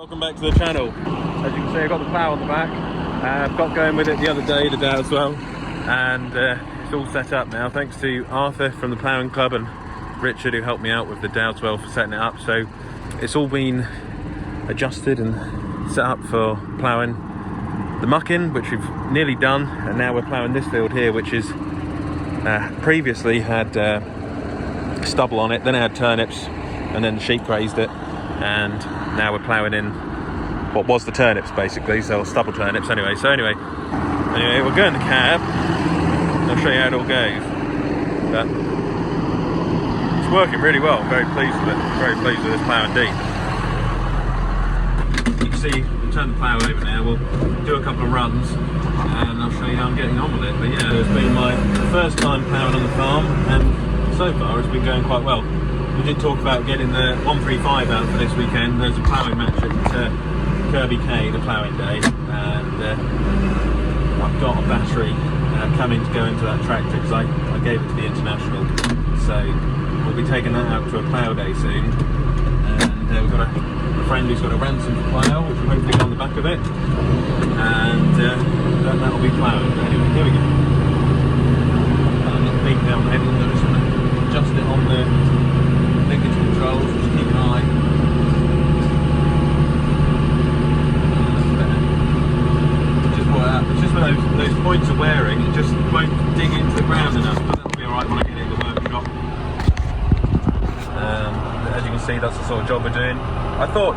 Welcome back to the channel. As you can see, I've got the plough on the back. Got going with it the other day, the Dowdeswell, and it's all set up now thanks to Arthur from the Ploughing Club and Richard who helped me out with the Dowdeswell for setting it up. So it's all been adjusted and set up for ploughing the mucking, which we've nearly done, and now we're ploughing this field here, which is previously had stubble on it, then it had turnips, and then the sheep grazed it, and now we're ploughing in what was the turnips basically, so stubble turnips anyway. Anyway, we're going to cab. I'll show you how it all goes. But it's working really well. Very pleased with it. Very pleased with this plough indeed. You can see, we'll turn the plough over now. We'll do a couple of runs, and I'll show you how I'm getting on with it. But yeah, it's been my first time ploughing on the farm, and so far it's been going quite well. We did talk about getting the 135 out for this weekend. There's a ploughing match at Kirby K, the ploughing day, and I've got a battery coming to go into that tractor because I gave it to the International. So we'll be taking that out to a plough day soon. And we've got a friend who's got a ransom for plough, which will hopefully go on the back of it. And that'll be ploughing. But anyway, here we go. That beat down the head, and I'm just going to adjust it on the linkage controls, just keep an eye. It's just when those points are wearing, it just won't dig into the ground enough, but that'll be alright when I get it in the workshop. As you can see, that's the sort of job we're doing. I thought,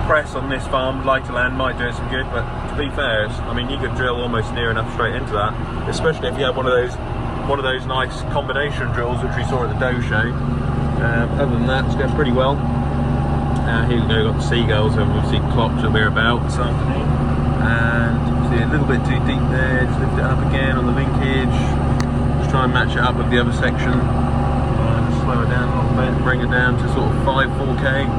press on this farm, lighter land, might do it some good, but to be fair, I mean, you could drill almost near enough straight into that, especially if you have one of those nice combination drills which we saw at the dough show. Other than that, it's going pretty well. Here we go, got the seagulls who have obviously clocked to where about this afternoon. And see, a little bit too deep there, just lift it up again on the linkage. Just try and match it up with the other section. Slow it down a little bit, bring it down to sort of 4K.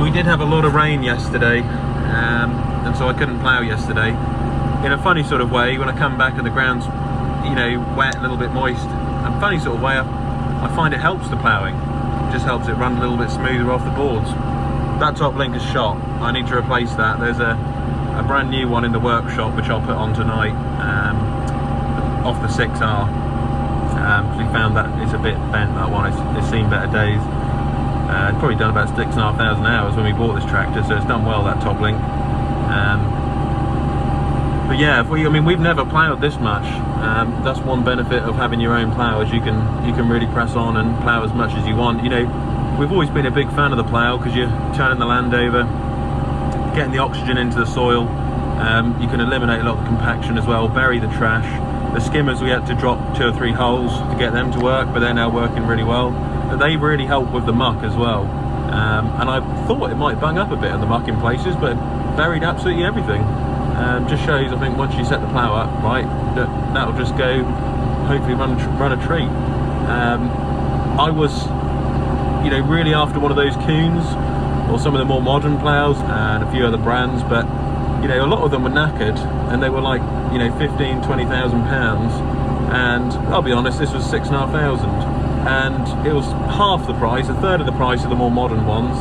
We did have a lot of rain yesterday, and so I couldn't plough yesterday. In a funny sort of way, when I come back and the ground's wet, a little bit moist, a funny sort of way, I find it helps the ploughing. It just helps it run a little bit smoother off the boards. That top link is shot. I need to replace that. There's a brand new one in the workshop which I'll put on tonight, off the 6R. We found that it's a bit bent, that one. It's seen better days. It's probably done about 6,500 hours when we bought this tractor, so it's done well, that top link. But yeah, we've never ploughed this much. That's one benefit of having your own plough, is you can really press on and plough as much as you want. We've always been a big fan of the plough because you're turning the land over, getting the oxygen into the soil. You can eliminate a lot of the compaction as well, bury the trash. The skimmers, we had to drop 2 or 3 holes to get them to work, but they're now working really well. But they really help with the muck as well. And I thought it might bung up a bit on the muck in places, but buried absolutely everything. Just shows, I think, once you set the plough up right, that'll just go, hopefully run a treat. I was, really after one of those Coons, or some of the more modern ploughs, and a few other brands, but a lot of them were knackered, and they were like 15,000–20,000 pounds, and I'll be honest, this was 6,500, and it was half the price, a third of the price of the more modern ones.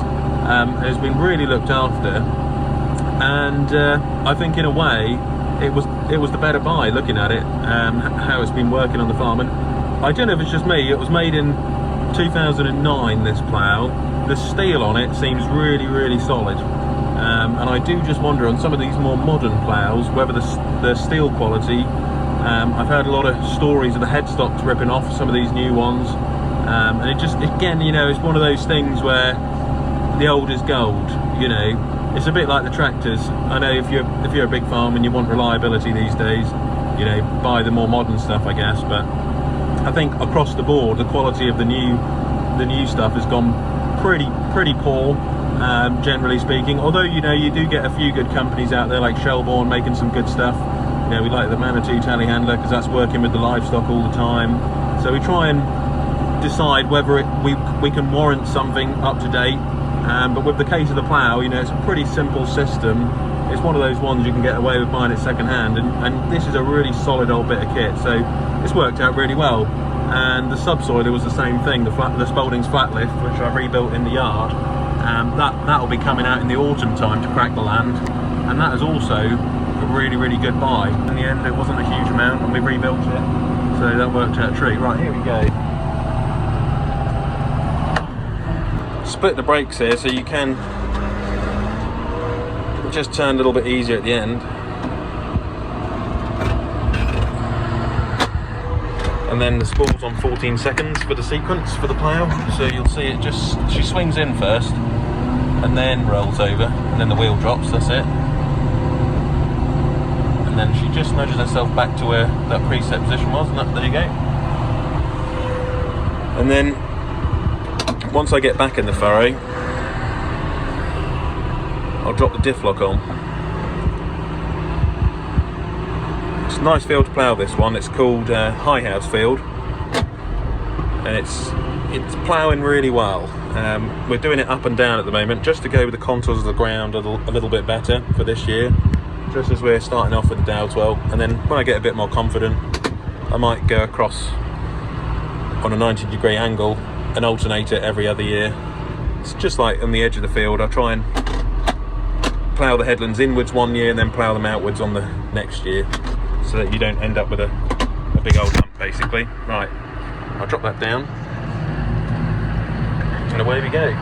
And it's been really looked after, and I think in a way it was the better buy, looking at it, how it's been working on the farm. And I don't know if it's just me, it was made in 2009, this plough. The steel on it seems really, really solid, and I do just wonder on some of these more modern ploughs whether the steel quality, I've heard a lot of stories of the headstocks ripping off some of these new ones, and it just, again, it's one of those things where the old is gold. It's a bit like the tractors. I know if you're a big farm and you want reliability these days, buy the more modern stuff, I guess, but I think across the board the quality of the new stuff has gone pretty poor, generally speaking. Although you do get a few good companies out there like Shelbourne making some good stuff. We like the Manitou Telehandler because that's working with the livestock all the time. So we try and decide whether we can warrant something up to date. But with the case of the plough, it's a pretty simple system. It's one of those ones you can get away with buying it second hand, and this is a really solid old bit of kit, so it's worked out really well. And the subsoiler was the same thing, the Spalding's flat lift, which I rebuilt in the yard, That'll be coming out in the autumn time to crack the land, and that is also a really good buy. In the end, it wasn't a huge amount, and we rebuilt it, so that worked out a treat. Right, here we go. Split the brakes here so you can just turn a little bit easier at the end. And then the spool's on 14 seconds for the sequence for the plough, so you'll see it just, she swings in first and then rolls over, and then the wheel drops, that's it. And then she just nudges herself back to where that preset position was, and there you go. And then once I get back in the furrow, I'll drop the diff lock on. It's a nice field to plough, this one. It's called High House Field, and it's ploughing really well. We're doing it up and down at the moment just to go with the contours of the ground a little bit better for this year, just as we're starting off with the Dowdeswell. And then when I get a bit more confident, I might go across on a 90-degree angle and alternate it every other year. It's just like on the edge of the field. I try and plough the headlands inwards one year and then plough them outwards on the next year, so that you don't end up with a big old hump basically. Right, I'll drop that down and away we go.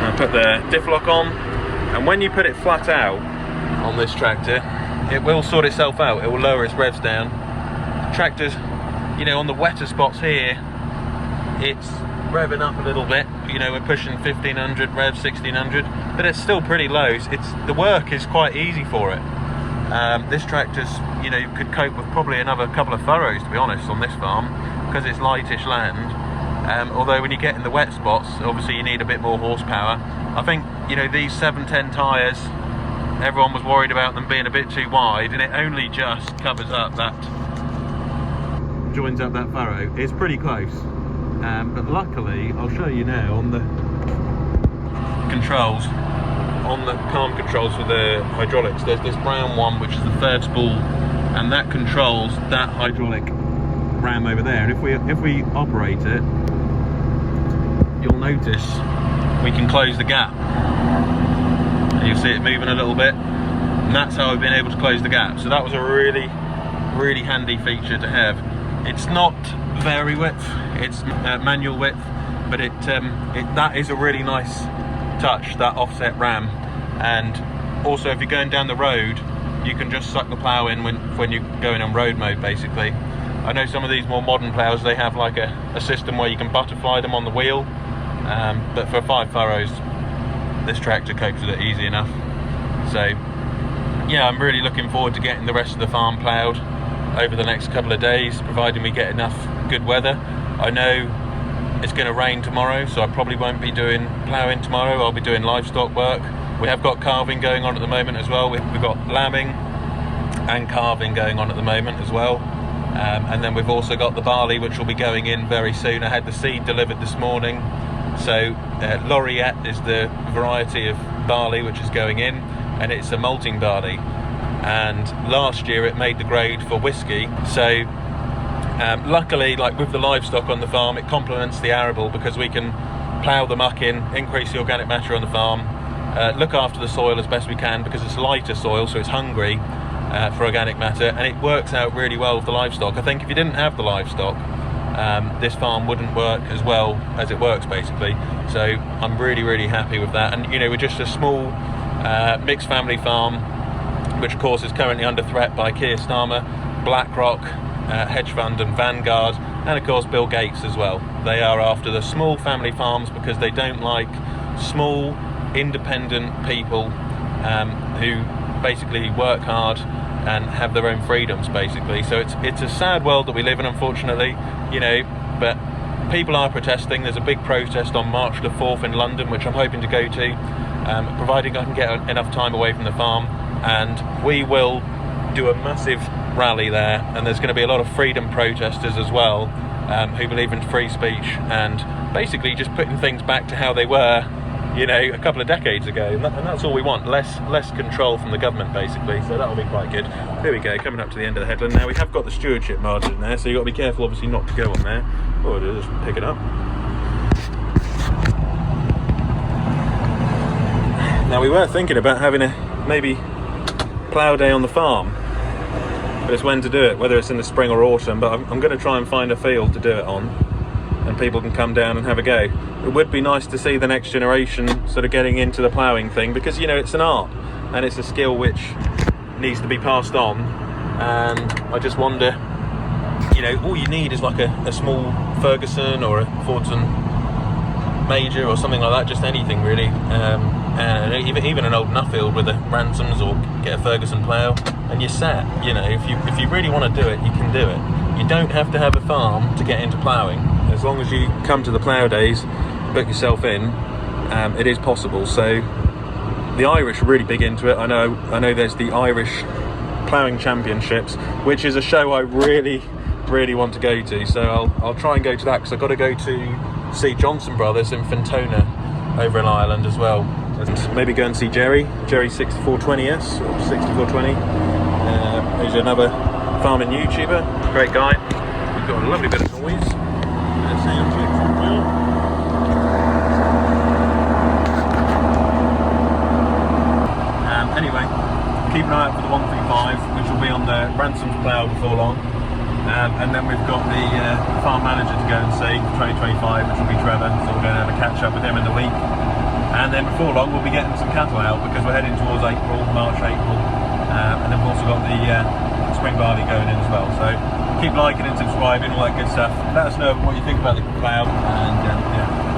I'll put the diff lock on, and when you put it flat out on this tractor, it will sort itself out. It will lower its revs down. Tractors, you know, on the wetter spots here, it's revving up a little bit. You know, we're pushing 1500 revs, 1600, but it's still pretty low. It's the work is quite easy for it. This tractor's, you know, could cope with probably another couple of furrows, to be honest, on this farm, because it's lightish land. Although when you get in the wet spots, obviously you need a bit more horsepower. I think, you know, these 710 tyres, everyone was worried about them being a bit too wide, and it only just covers up that, joins up that furrow. It's pretty close, but luckily, I'll show you now on the controls, on the palm controls for the hydraulics, there's this brown one which is the third spool, and that controls that hydraulic ram over there. And if we operate it, you'll notice we can close the gap. You'll see it moving a little bit, and that's how I've been able to close the gap. So that was a really handy feature to have. It's not vary width, it's manual width, but that is a really nice touch, that offset ram. And also, if you're going down the road, you can just suck the plough in when you're going on road mode basically. I know some of these more modern ploughs, they have like a system where you can butterfly them on the wheel, but for 5 furrows this tractor copes with it easy enough. So yeah, I'm really looking forward to getting the rest of the farm ploughed over the next couple of days, providing we get enough good weather. I know it's going to rain tomorrow, so I probably won't be doing ploughing tomorrow. I'll be doing livestock work. We have got calving going on at the moment as well. We've got lambing and calving going on at the moment as well. And then we've also got the barley, which will be going in very soon. I had the seed delivered this morning. So Laureate is the variety of barley which is going in, and it's a malting barley. And last year it made the grade for whiskey. So luckily, like with the livestock on the farm, it complements the arable, because we can plough the muck in, increase the organic matter on the farm, look after the soil as best we can, because it's lighter soil, so it's hungry for organic matter, and it works out really well with the livestock. I think if you didn't have the livestock, this farm wouldn't work as well as it works basically. So I'm really happy with that. And you know, we're just a small mixed family farm, which of course is currently under threat by Keir Starmer, BlackRock, hedge fund and Vanguard, and of course Bill Gates as well. They are after the small family farms because they don't like small independent people who basically work hard and have their own freedoms basically. So it's a sad world that we live in, unfortunately, you know, but people are protesting. There's a big protest on March the 4th in London, which I'm hoping to go to, providing I can get enough time away from the farm, and we will do a massive rally there. And there's going to be a lot of freedom protesters as well, who believe in free speech and basically just putting things back to how they were, you know, a couple of decades ago, and that's all we want. Less control from the government basically, so that'll be quite good. Here we go, coming up to the end of the headland now. We have got the stewardship margin there, so you've got to be careful obviously not to go on there. What I'll do is just pick it up. Now we were thinking about having a maybe plough day on the farm, but it's when to do it, whether it's in the spring or autumn. But I'm going to try and find a field to do it on, and people can come down and have a go. It would be nice to see the next generation sort of getting into the ploughing thing, because you know it's an art and it's a skill which needs to be passed on. And I just wonder, you know, all you need is like a small Ferguson or a Fordson Major or something like that, just anything really, and even an old Nuffield with a Ransoms, or get a Ferguson plough, and you're set. You know, if you really want to do it, you can do it. You don't have to have a farm to get into ploughing. As long as you come to the plough days, book yourself in, it is possible. So the Irish are really big into it. I know there's the Irish Ploughing Championships, which is a show I really want to go to. So I'll try and go to that, because I've got to go to see Johnson Brothers in Fintona over in Ireland as well, and maybe go and see Jerry 6420S or 6420. He's another farming YouTuber, great guy. We've got a lovely bit of noise. Anyway, keep an eye out for the 135, which will be on the Ransoms plough before long. And then we've got the farm manager to go and see for 2025, which will be Trevor, so we're going to have a catch up with him in the week. And then before long we'll be getting some cattle out, because we're heading towards March, April, and then we've also got the spring barley going in as well. So keep liking and subscribing, all that good stuff. Let us know what you think about the plough, and yeah.